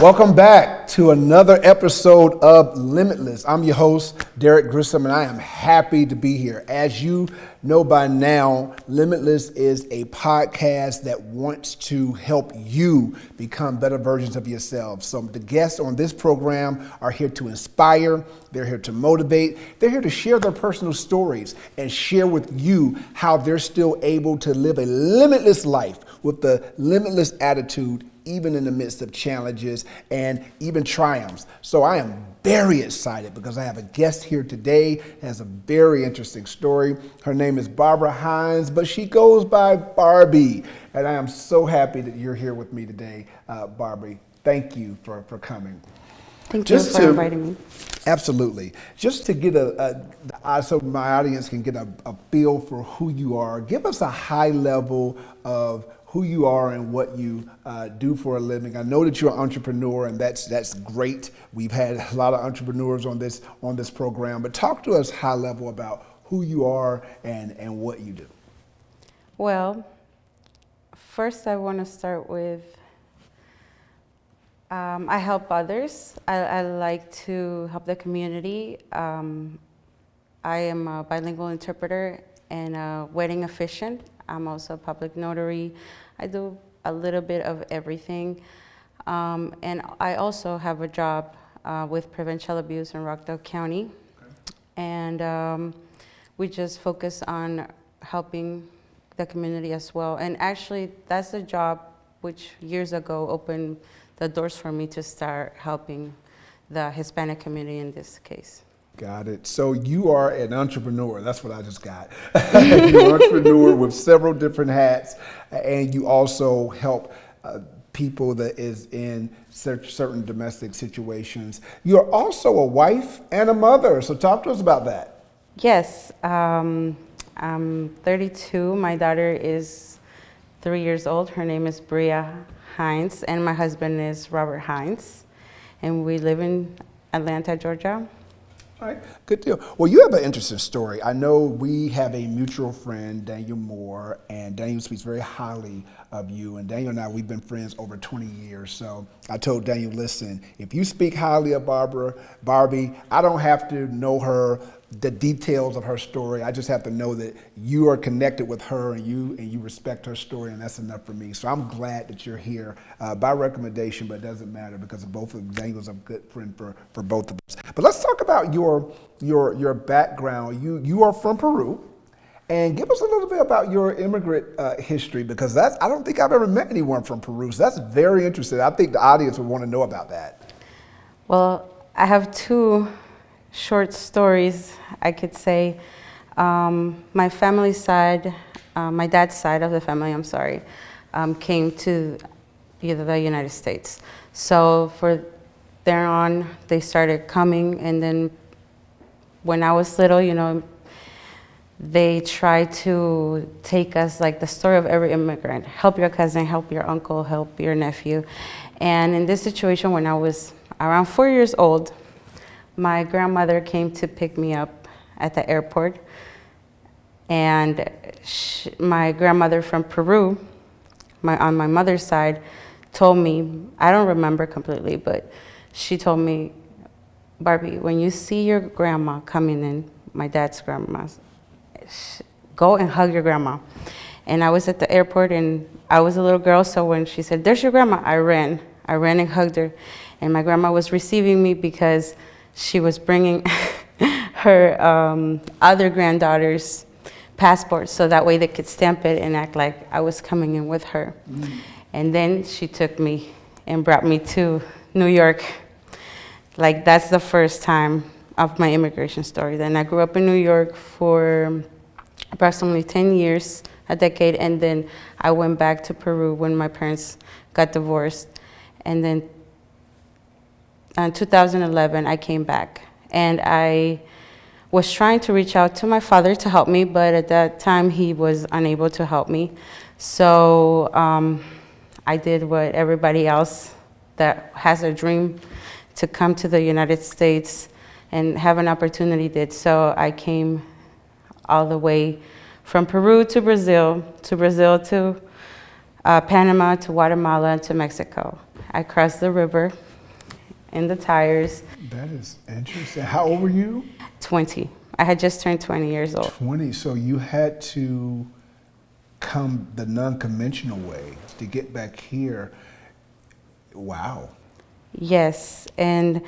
Welcome back to another episode of Limitless. I'm your host, Derrick Grissom, and I am happy to be here. As you know by now, Limitless is a podcast that wants to help you become better versions of yourself. So the guests on this program are here to inspire, they're here to motivate, they're here to share their personal stories and share with you how they're still able to live a limitless life with the limitless attitude, even in the midst of challenges and even triumphs. So I am very excited because I have a guest here today that has a very interesting story. Her name is Barbie Hines, but she goes by Barbie. And I am so happy that you're here with me today, Barbie. Thank you for coming. Thank you for inviting me. Absolutely. Just to get so my audience can get a feel for who you are, give us a high level of who you are and what you do for a living. I know that you're an entrepreneur, and that's great. We've had a lot of entrepreneurs on this program, but talk to us high level about who you are and what you do. Well, first I want to start with I help others. I like to help the community. I am a bilingual interpreter and a wedding officiant. I'm also a public notary. I do a little bit of everything. And I also have a job with prevent abuse in Rockdale County. Okay. And we just focus on helping the community as well. And actually, that's a job which years ago opened the doors for me to start helping the Hispanic community in this case. Got it. So you are an entrepreneur. That's what I just got. You're an entrepreneur with several different hats, and you also help people that is in certain domestic situations. You're also a wife and a mother. So talk to us about that. Yes. I'm 32. My daughter is 3 years old. Her name is Barbie Hines, and my husband is Robert Hines, and we live in Atlanta, Georgia. All right, good deal. Well, you have an interesting story. I know we have a mutual friend, Daniel Moore, and Daniel speaks very highly of you. And Daniel and I, we've been friends over 20 years. So I told Daniel, listen, if you speak highly of Barbie, I don't have to know the details of her story. I just have to know that you are connected with her and you respect her story, and that's enough for me. So I'm glad that you're here by recommendation, but it doesn't matter because both of Daniel's a good friend for both of us. But let's talk about your background. You are from Peru, and give us a little bit about your immigrant history, because I don't think I've ever met anyone from Peru. So that's very interesting. I think the audience would want to know about that. Well, I have two short stories, I could say. My family side, my dad's side of the family, came to the United States. So for there on, they started coming, and then when I was little, they tried to take us, like the story of every immigrant: help your cousin, help your uncle, help your nephew. And in this situation, when I was around 4 years old, my grandmother came to pick me up at the airport, and my grandmother from Peru, on my mother's side, told me, I don't remember completely, but she told me, Barbie, when you see your grandma coming in, my dad's grandma, go and hug your grandma. And I was at the airport, and I was a little girl, so when she said, there's your grandma, I ran and hugged her. And my grandma was receiving me because she was bringing her other granddaughter's passport, so that way they could stamp it and act like I was coming in with her. Mm. And then she took me and brought me to New York. Like, that's the first time of my immigration story. Then I grew up in New York for approximately 10 years, a decade, and then I went back to Peru when my parents got divorced. And then in 2011, I came back, and I was trying to reach out to my father to help me, but at that time he was unable to help me. So I did what everybody else that has a dream to come to the United States and have an opportunity did. So I came all the way from Peru to Brazil to Panama, to Guatemala, to Mexico. I crossed the river in the tires. That is interesting. How old were you? 20. I had just turned 20 years old. 20. So you had to come the non-conventional way to get back here. Wow. Yes, and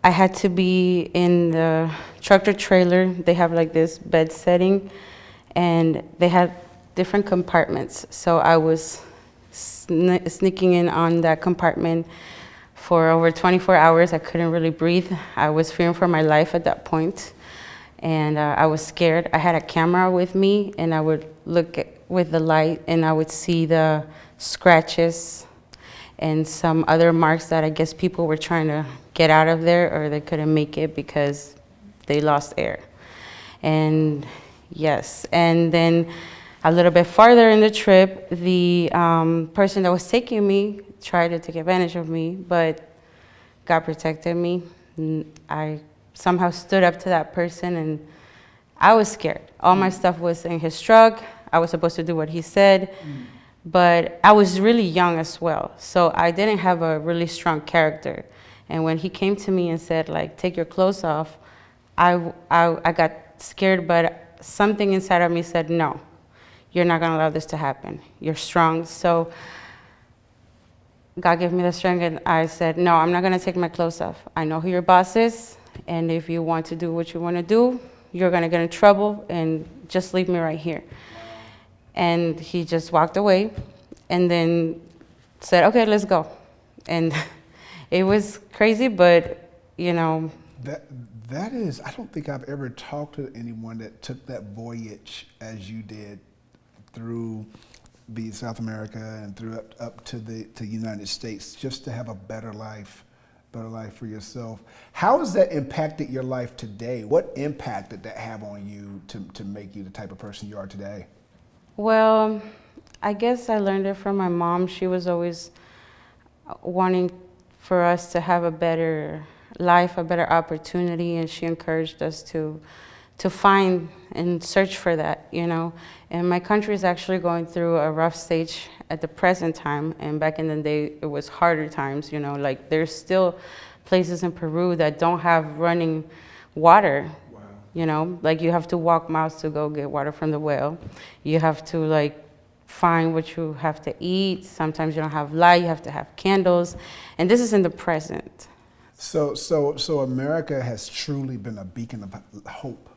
I had to be in the tractor trailer. They have like this bed setting, and they had different compartments. So I was sneaking in on that compartment for over 24 hours. I couldn't really breathe. I was fearing for my life at that point, and I was scared. I had a camera with me, and I would look with the light, and I would see the scratches and some other marks that I guess people were trying to get out of there, or they couldn't make it because they lost air. And yes, and then a little bit farther in the trip, the person that was taking me tried to take advantage of me, but God protected me. I somehow stood up to that person, and I was scared. All my stuff was in his truck. I was supposed to do what he said. But I was really young as well, so I didn't have a really strong character. And when he came to me and said, like, take your clothes off, I got scared, but something inside of me said, no, you're not going to allow this to happen. You're strong. So God gave me the strength, and I said, no, I'm not going to take my clothes off. I know who your boss is, and if you want to do what you want to do, you're going to get in trouble, and just leave me right here. And he just walked away and then said, okay, let's go. And it was crazy, but, you know. That is, I don't think I've ever talked to anyone that took that voyage as you did through the South America and through up to the United States, just to have a better life for yourself. How has that impacted your life today? What impact did that have on you to make you the type of person you are today? Well, I guess I learned it from my mom. She was always wanting for us to have a better life, a better opportunity, and she encouraged us to find and search for that, you know. And my country is actually going through a rough stage at the present time, and back in the day, it was harder times, you know. Like, there's still places in Peru that don't have running water. You know, like, you have to walk miles to go get water from the well. You have to, like, find what you have to eat. Sometimes you don't have light. You have to have candles. And this is in the present. So America has truly been a beacon of hope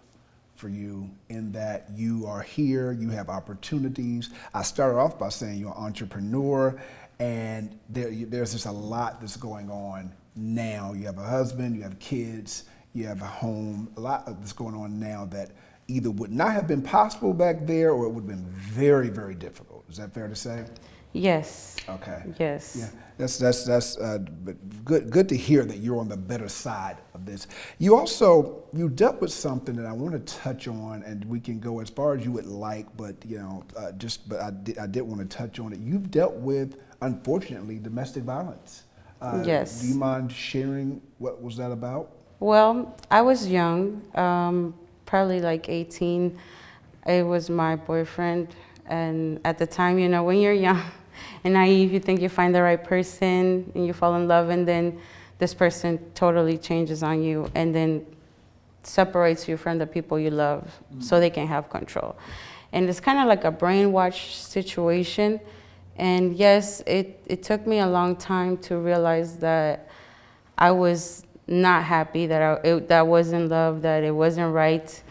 for you in that you are here, you have opportunities. I started off by saying you're an entrepreneur, and there's just a lot that's going on now. You have a husband, you have kids, you have a home, a lot that's going on now that either would not have been possible back there, or it would have been very, very difficult. Is that fair to say? Yes. Okay. Yes. Yeah. That's good to hear that you're on the better side of this. You dealt with something that I want to touch on, and we can go as far as you would like, but I did want to touch on it. You've dealt with, unfortunately, domestic violence. Yes. Do you mind sharing what was that about? Well, I was young, probably like 18. It was my boyfriend, and at the time, you know, when you're young and naive, you think you find the right person and you fall in love, and then this person totally changes on you and then separates you from the people you love so they can have control. And it's kind of like a brainwash situation. And yes, it took me a long time to realize that I was not happy, that I wasn't love, that it wasn't right.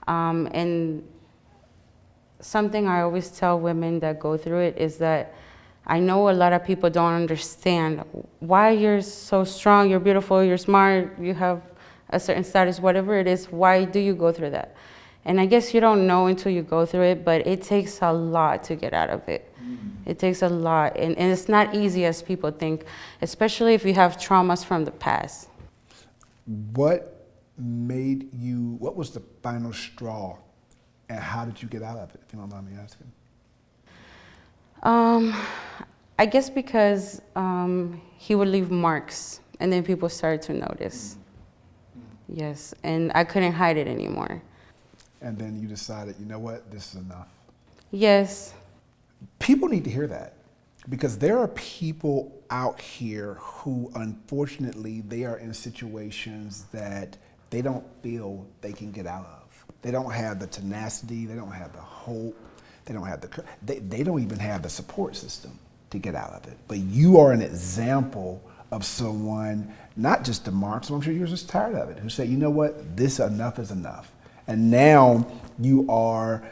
And something I always tell women that go through it is that I know a lot of people don't understand why you're so strong, you're beautiful, you're smart, you have a certain status, whatever it is, why do you go through that? And I guess you don't know until you go through it, but it takes a lot to get out of it. It takes a lot, and it's not easy as people think, especially if you have traumas from the past. What was the final straw, and how did you get out of it, if you don't mind me asking? I guess because he would leave marks, and then people started to notice. Yes, and I couldn't hide it anymore. And then you decided, you know what, this is enough. Yes. People need to hear that. Because there are people out here who, unfortunately, they are in situations that they don't feel they can get out of. They don't have the tenacity, they don't have the hope, they don't have they don't even have the support system to get out of it. But you are an example of someone, not just a mark, so I'm sure you're just tired of it, who said, you know what, this enough is enough. And now you are,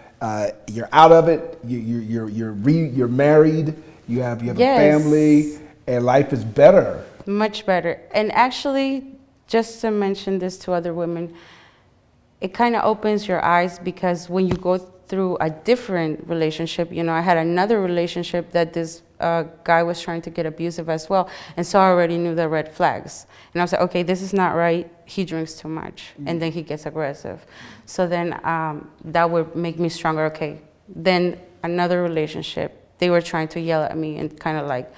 you're out of it, you're married, you have a family, and life is better. Much better. And actually, just to mention this to other women, it kind of opens your eyes, because when you go through a different relationship, I had another relationship that this guy was trying to get abusive as well. And so I already knew the red flags. And I was like, okay, this is not right. He drinks too much. And then he gets aggressive. So then that would make me stronger. Okay, then another relationship. They were trying to yell at me and kind of like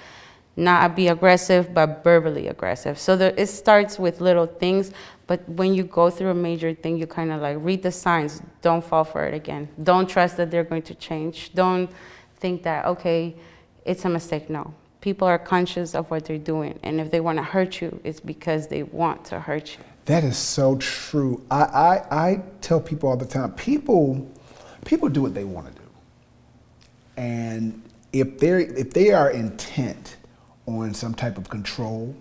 not be aggressive, but verbally aggressive. So it starts with little things, but when you go through a major thing, you kind of like read the signs. Don't fall for it again. Don't trust that they're going to change. Don't think that, okay, it's a mistake. No. People are conscious of what they're doing, and if they want to hurt you, it's because they want to hurt you. That is so true. I tell people all the time, people do what they want to do. And if they are intent on some type of control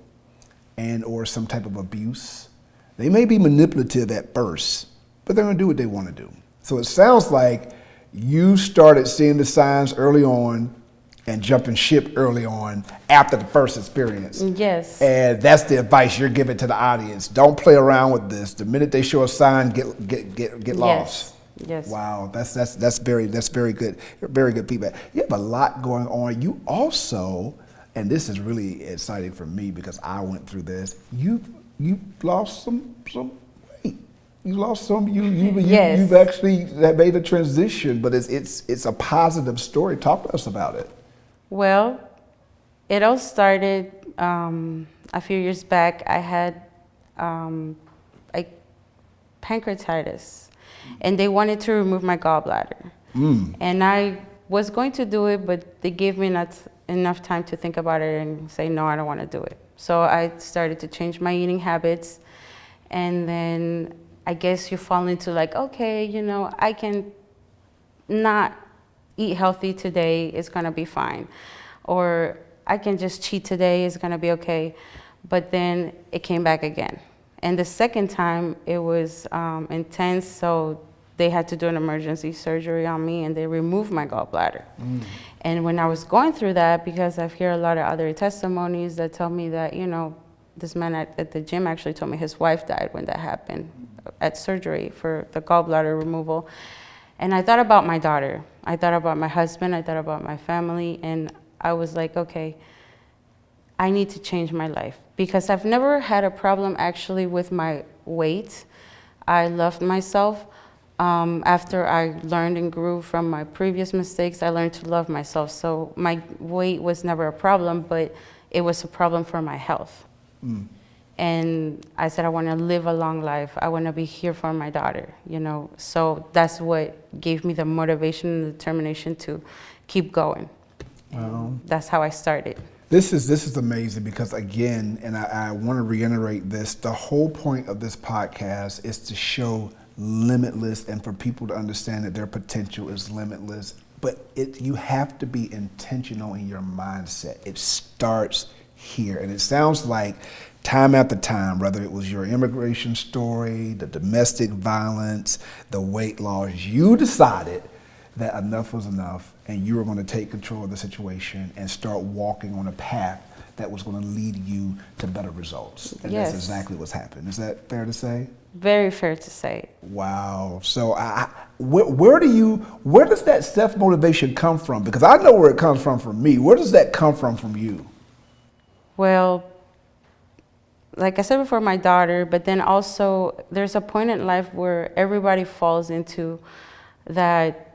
and or some type of abuse, they may be manipulative at first, but they're going to do what they want to do. So it sounds like you started seeing the signs early on and jumping ship early on after the first experience. Yes. And that's the advice you're giving to the audience. Don't play around with this. The minute they show a sign, get lost. Yes. Wow, that's very good. Very good feedback. You have a lot going on. You also, and this is really exciting for me because I went through this. You lost some weight. You lost some. Yes. You've actually made a transition, but it's a positive story. Talk to us about it. Well, it all started a few years back. I had pancreatitis. And they wanted to remove my gallbladder. And I was going to do it, but they gave me not enough time to think about it and say, no, I don't want to do it. So I started to change my eating habits. And then I guess you fall into like, okay, I can not eat healthy today, it's going to be fine. Or I can just cheat today, it's going to be okay. But then it came back again. And the second time, it was intense, so they had to do an emergency surgery on me, and they removed my gallbladder. And when I was going through that, because I've heard a lot of other testimonies that tell me that, this man at the gym actually told me his wife died when that happened at surgery for the gallbladder removal. And I thought about my daughter. I thought about my husband. I thought about my family. And I was like, okay, I need to change my life, because I've never had a problem actually with my weight. I loved myself. After I learned and grew from my previous mistakes, I learned to love myself. So my weight was never a problem, but it was a problem for my health. And I said, I want to live a long life. I want to be here for my daughter, So that's what gave me the motivation and determination to keep going. Wow. That's how I started. This is amazing because, again, and I want to reiterate this, the whole point of this podcast is to show limitless and for people to understand that their potential is limitless. But you have to be intentional in your mindset. It starts here. And it sounds like time after time, whether it was your immigration story, the domestic violence, the weight loss, you decided that enough was enough, and you were going to take control of the situation and start walking on a path that was going to lead you to better results. And Yes. That's exactly what's happened. Is that fair to say? Very fair to say. Wow. So where does that self-motivation come from? Because I know where it comes from me. Where does that come from you? Well, like I said before, my daughter, but then also there's a point in life where everybody falls into that.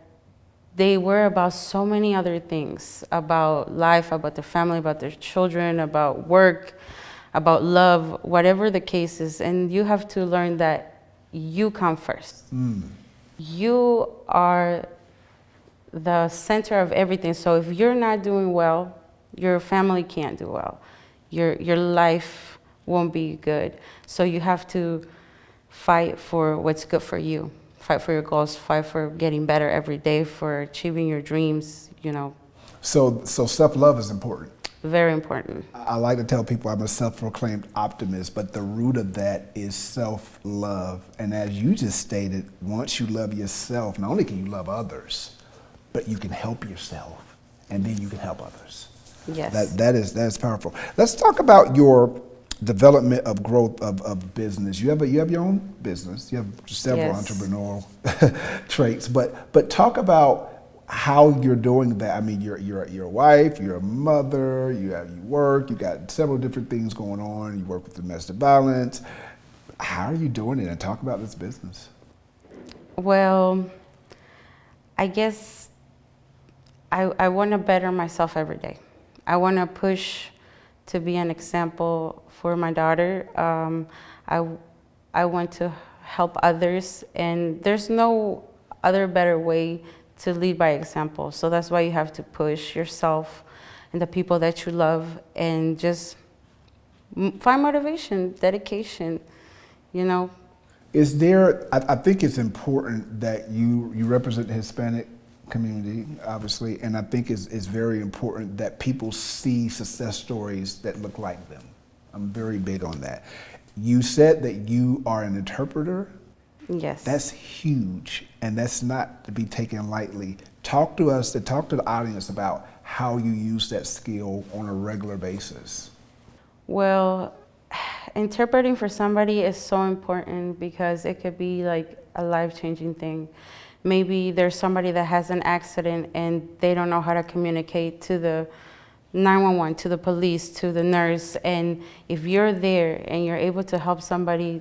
They worry about so many other things, about life, about their family, about their children, about work, about love, whatever the case is. And you have to learn that you come first. You are the center of everything. So if you're not doing well, your family can't do well. Your life won't be good. So you have to fight for what's good for you. Fight for your goals, fight for getting better every day, for achieving your dreams, you know. So self-love is important. Very important. I like to tell people I'm a self-proclaimed optimist, but the root of that is self-love. And as you just stated, once you love yourself, not only can you love others, but you can help yourself, and then you can help others. Yes. That is powerful. Let's talk about your development of growth of business. You have your own business. You have several entrepreneurial traits, but talk about how you're doing that. I mean, you're a wife, you're a mother, you work, you got several different things going on. You work with domestic violence. How are you doing it? And talk about this business. Well, I guess I want to better myself every day. I want to push to be an example for my daughter. I want to help others, and there's no other better way to lead by example. So that's why you have to push yourself and the people that you love, and just find motivation, dedication, you know. Is there, I think it's important that you represent the Hispanic community, obviously, and I think it's very important that people see success stories that look like them. I'm very big on that. You said that you are an interpreter. Yes. That's huge, and that's not to be taken lightly. Talk to the audience about how you use that skill on a regular basis. Well, interpreting for somebody is so important because it could be like a life-changing thing. Maybe there's somebody that has an accident and they don't know how to communicate to the 911, to the police, to the nurse, and if you're there and you're able to help somebody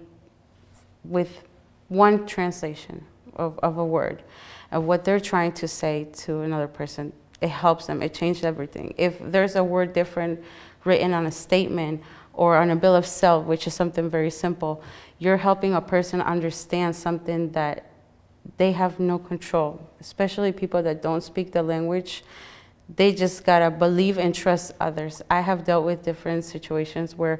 with one translation of a word, of what they're trying to say to another person, it helps them, it changes everything. If there's a word different written on a statement or on a bill of sale, which is something very simple, you're helping a person understand something that they have no control, especially people that don't speak the language. They just gotta believe and trust others. I have dealt with different situations where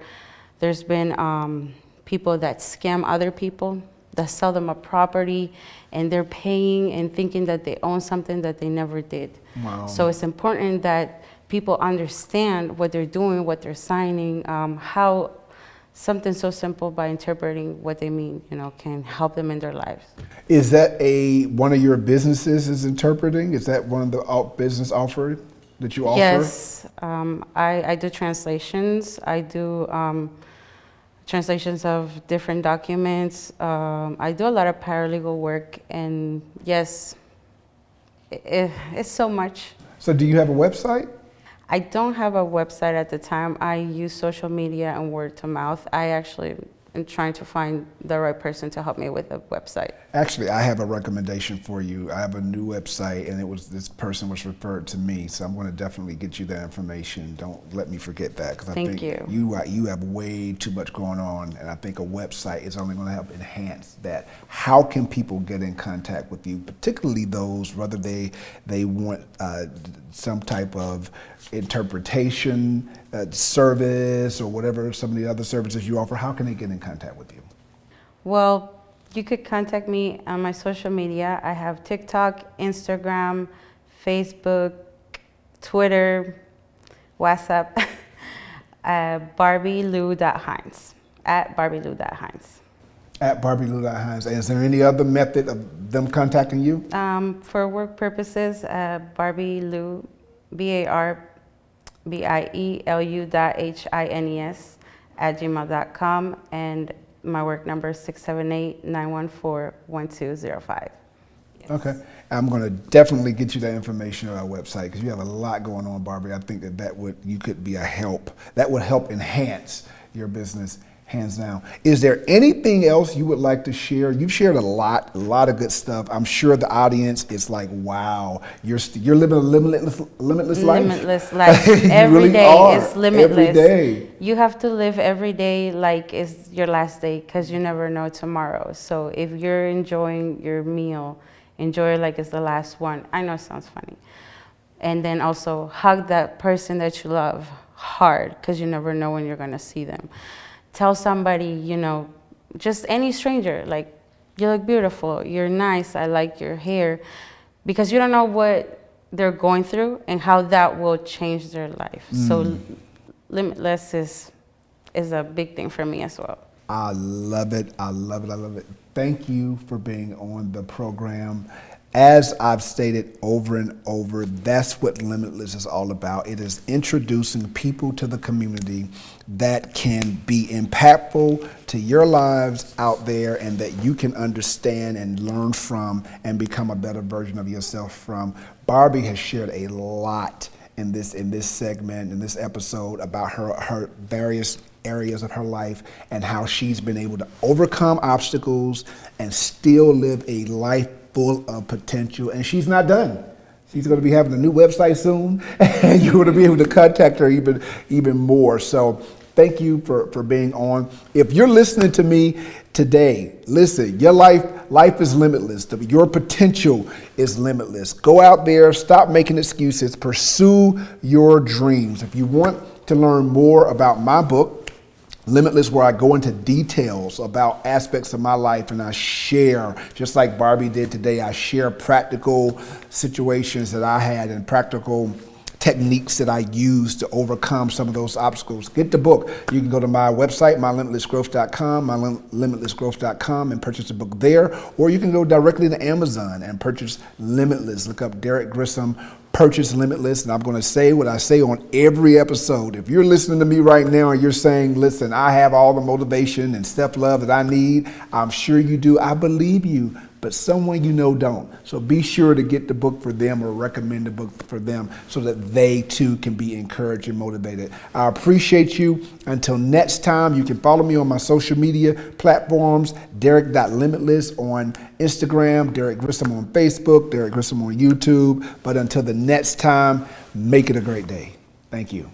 there's been people that scam other people, that sell them a property, and they're paying and thinking that they own something that they never did. Wow. So it's important that people understand what they're doing, what they're signing, how something so simple by interpreting what they mean, you know, can help them in their lives. Is that one of your businesses is interpreting? Is that one of the business offered that you offer? Yes, I do translations. I do translations of different documents. I do a lot of paralegal work, and yes, it's so much. So do you have a website? I don't have a website at the time. I use social media and word to mouth. I actually am trying to find the right person to help me with a website. Actually, I have a recommendation for you. I have a new website, and this person was referred to me, so I'm going to definitely get you that information. Don't let me forget that, because I think you have way too much going on, and I think a website is only going to help enhance that. How can people get in contact with you, particularly those, whether they want some type of interpretation service or whatever, some of the other services you offer? How can they get in contact with you? Well, you could contact me on my social media. I have TikTok, Instagram, Facebook, Twitter, WhatsApp, barbielou.hines, at barbielou.hines. At barbielou.hines. And is there any other method of them contacting you? For work purposes, barbielou, barbielu.hines @gmail.com, and my work number is 678-914-1205. Yes. Okay. I'm going to definitely get you that information on our website, because you have a lot going on, Barbie. I think you could be a help. That would help enhance your business, hands down. Is there anything else you would like to share? You've shared a lot of good stuff. I'm sure the audience is like, wow, you're living a limitless life. Limitless life. Every day is limitless. Every day. You have to live every day like it's your last day, because you never know tomorrow. So if you're enjoying your meal, enjoy it like it's the last one. I know it sounds funny, And then also hug that person that you love hard, because you never know when you're going to see them. Tell somebody, you know, just any stranger, like, you look beautiful, you're nice, I like your hair, because you don't know what they're going through and how that will change their life. So Limitless is a big thing for me as well. I love it. I love it. I love it. Thank you for being on the program. As I've stated over and over, that's what Limitless is all about. It is introducing people to the community that can be impactful to your lives out there, and that you can understand and learn from and become a better version of yourself from. Barbie has shared a lot in this segment, in this episode, about her various areas of her life and how she's been able to overcome obstacles and still live a life full of potential. And she's not done. She's going to be having a new website soon, and you're going to be able to contact her even more. So thank you for being on. If you're listening to me today, listen, your life is limitless. Your potential is limitless. Go out there, stop making excuses, pursue your dreams. If you want to learn more about my book, Limitless, where I go into details about aspects of my life, and I share, just like Barbie did today, I share practical situations that I had and practical techniques that I use to overcome some of those obstacles. Get the book. You can go to my website, mylimitlessgrowth.com, mylimitlessgrowth.com, and purchase the book there, or you can go directly to Amazon and purchase Limitless. Look up Derrick Grissom, purchase Limitless, and I'm going to say what I say on every episode. If you're listening to me right now and you're saying, listen, I have all the motivation and self-love that I need, I'm sure you do. I believe you, but someone you know don't. So be sure to get the book for them or recommend the book for them so that they too can be encouraged and motivated. I appreciate you. Until next time, you can follow me on my social media platforms, Derrick.Limitless on Instagram, Derrick Grissom on Facebook, Derrick Grissom on YouTube. But until the next time, make it a great day. Thank you.